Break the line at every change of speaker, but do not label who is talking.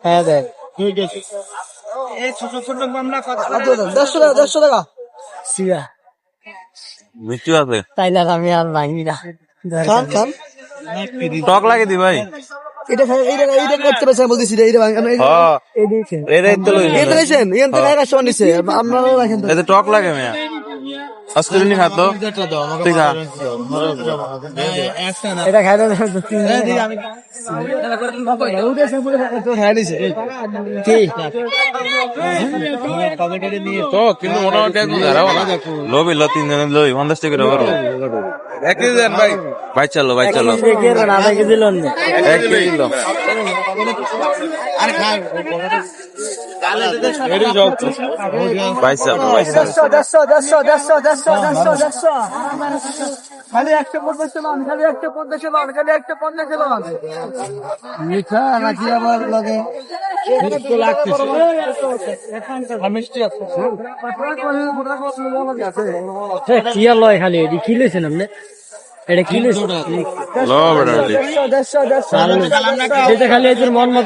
হ্যাঁ দেখ দেড়শো টাকা
মিষ্টি আছে
তাইলে আমি আর ভাঙবি না
টক লাগে দি ভাই
এটা এইটা করতে পারছি বলতেছি
এতে টক লাগে মেয়া অস্ট্রেলিয়ান খাত তুই খা
এটা খাই
তো কিন্তু মোটামুটি লবি ল 3 জনের লই 50 টাকা করো 1 কেজি দেন ভাই ভাই চলো
আধা কেজি লোন
1 কেজি লো পয়সা
খালি একটা মিঠা নাকি আবার লাগে কি আর লয় খালি এটি কি লইছেন আপনি এটা কি লইছেন খালি এদের মন মতো